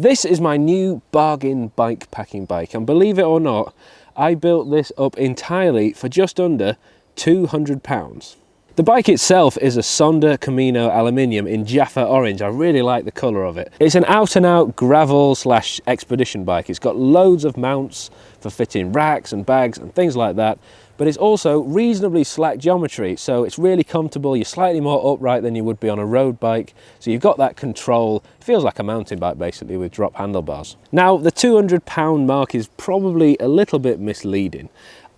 This is my new bargain bike packing bike, and believe it or not, I built this up entirely for just under £200. The bike itself is a Sonder Camino aluminium in Jaffa orange. I really like the colour of it. It's an out and out gravel / expedition bike. It's got loads of mounts for fitting racks and bags and things like that, but it's also reasonably slack geometry, so it's really comfortable. You're slightly more upright than you would be on a road bike, so you've got that control. It feels like a mountain bike basically with drop handlebars. Now the £200 mark is probably a little bit misleading.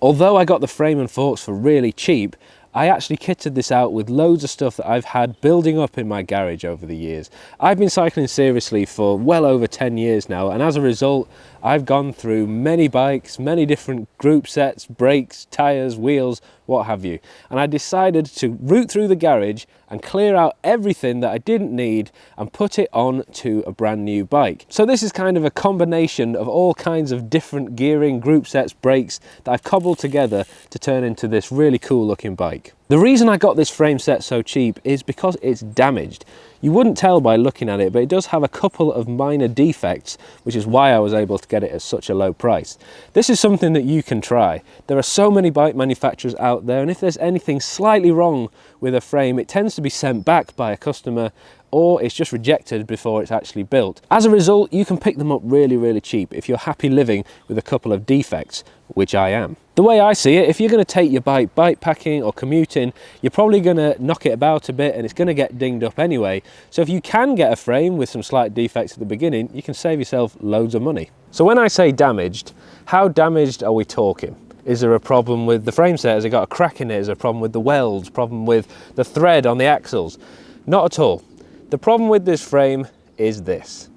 Although I got the frame and forks for really cheap, I actually kitted this out with loads of stuff that I've had building up in my garage over the years. I've been cycling seriously for well over 10 years now, and as a result, I've gone through many bikes, many different group sets, brakes, tyres, wheels, what have you. And I decided to root through the garage and clear out everything that I didn't need and put it on to a brand new bike. So this is kind of a combination of all kinds of different gearing, group sets, brakes that I've cobbled together to turn into this really cool looking bike. The reason I got this frame set so cheap is because it's damaged. You wouldn't tell by looking at it, but it does have a couple of minor defects, which is why I was able to get it at such a low price. This is something that you can try. There are so many bike manufacturers out there, and if there's anything slightly wrong with a frame, it tends to be sent back by a customer, or it's just rejected before it's actually built. As a result, you can pick them up really, really cheap if you're happy living with a couple of defects, which I am. The way I see it, if you're going to take your bike packing or commuting, you're probably going to knock it about a bit and it's going to get dinged up anyway. So if you can get a frame with some slight defects at the beginning, you can save yourself loads of money. So when I say damaged, how damaged are we talking? Is there a problem with the frame set? Has it got a crack in it? Is there a problem with the welds? Problem with the thread on the axles? Not at all. The problem with this frame is this.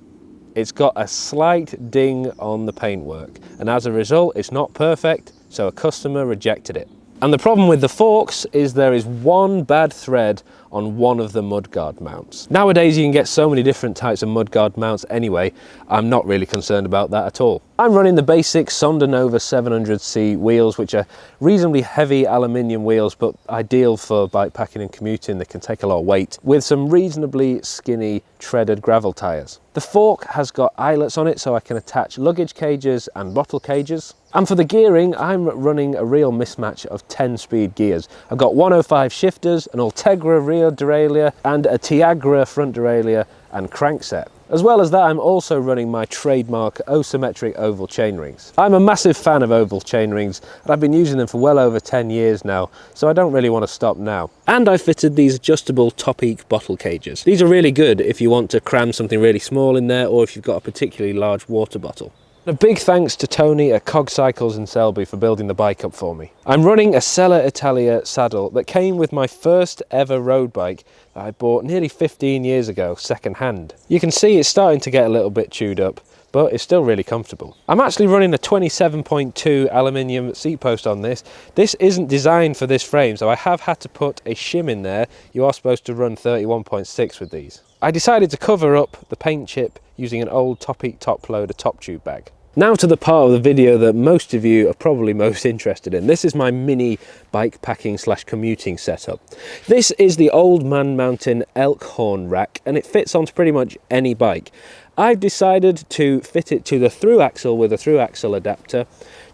It's got a slight ding on the paintwork, and as a result, it's not perfect, so a customer rejected it. And the problem with the forks is there is one bad thread on one of the mudguard mounts. Nowadays you can get so many different types of mudguard mounts anyway, I'm not really concerned about that at all. I'm running the basic Sonder Nova 700C wheels, which are reasonably heavy aluminium wheels, but ideal for bike packing and commuting. They can take a lot of weight, with some reasonably skinny treaded gravel tyres. The fork has got eyelets on it so I can attach luggage cages and bottle cages. And for the gearing, I'm running a real mismatch of 10-speed gears. I've got 105 shifters, an Ultegra rear derailleur, and a Tiagra front derailleur and crankset. As well as that, I'm also running my trademark asymmetric oval chainrings. I'm a massive fan of oval chainrings, and I've been using them for well over 10 years now, so I don't really want to stop now. And I fitted these adjustable Topeak bottle cages. These are really good if you want to cram something really small in there, or if you've got a particularly large water bottle. A big thanks to Tony at Cog Cycles in Selby for building the bike up for me. I'm running a Sella Italia saddle that came with my first ever road bike that I bought nearly 15 years ago, second hand. You can see it's starting to get a little bit chewed up, but it's still really comfortable. I'm actually running a 27.2 aluminium seat post on this. This isn't designed for this frame, so I have had to put a shim in there. You are supposed to run 31.6 with these. I decided to cover up the paint chip using an old Topeak top loader top tube bag. Now to the part of the video that most of you are probably most interested in. This is my mini bike packing / commuting setup. This is the Old Man Mountain elk horn rack, and it fits onto pretty much any bike. I've decided to fit it to the through axle with a through axle adapter,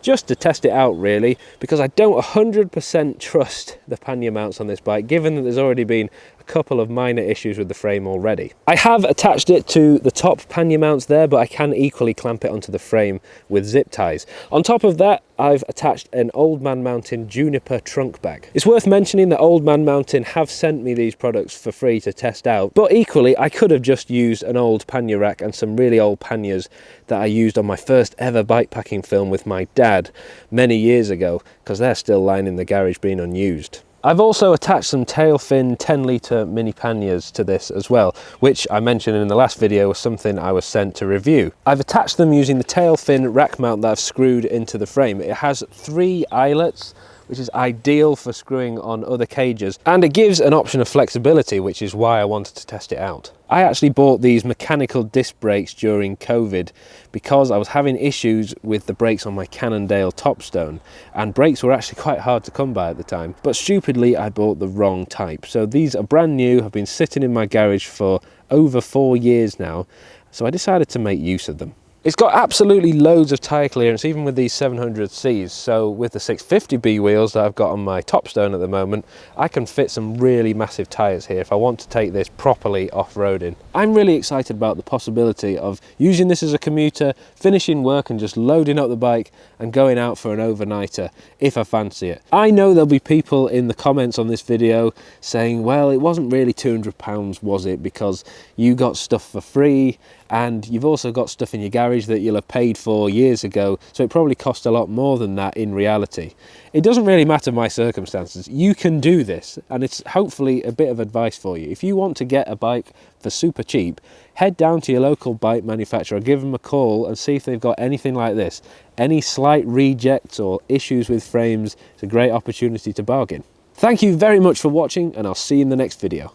just to test it out really, because I don't 100% trust the pannier mounts on this bike, given that there's already been a couple of minor issues with the frame already. I have attached it to the top pannier mounts there, but I can equally clamp it onto the frame with zip ties. On top of that, I've attached an Old Man Mountain Juniper trunk bag. It's worth mentioning that Old Man Mountain have sent me these products for free to test out, but equally I could have just used an old pannier rack and some really old panniers that I used on my first ever bike packing film with my dad many years ago, because they're still lying in the garage being unused. I've also attached some tail fin 10-litre mini panniers to this as well, which I mentioned in the last video was something I was sent to review. I've attached them using the tail fin rack mount that I've screwed into the frame. It has 3 eyelets, which is ideal for screwing on other cages, and it gives an option of flexibility, which is why I wanted to test it out. I actually bought these mechanical disc brakes during COVID because I was having issues with the brakes on my Cannondale Topstone, and brakes were actually quite hard to come by at the time, but stupidly I bought the wrong type. So these are brand new, have been sitting in my garage for over 4 years now, so I decided to make use of them. It's got absolutely loads of tyre clearance, even with these 700Cs, so with the 650B wheels that I've got on my Topstone at the moment, I can fit some really massive tyres here if I want to take this properly off-roading. I'm really excited about the possibility of using this as a commuter, finishing work and just loading up the bike and going out for an overnighter if I fancy it. I know there'll be people in the comments on this video saying, well, it wasn't really £200, was it, because you got stuff for free and you've also got stuff in your garage that you'll have paid for years ago, so it probably cost a lot more than that in reality. It doesn't really matter my circumstances. You can do this, and it's hopefully a bit of advice for you. If you want to get a bike for super cheap, head down to your local bike manufacturer, give them a call and see if they've got anything like this. Any slight rejects or issues with frames, it's a great opportunity to bargain. Thank you very much for watching, and I'll see you in the next video.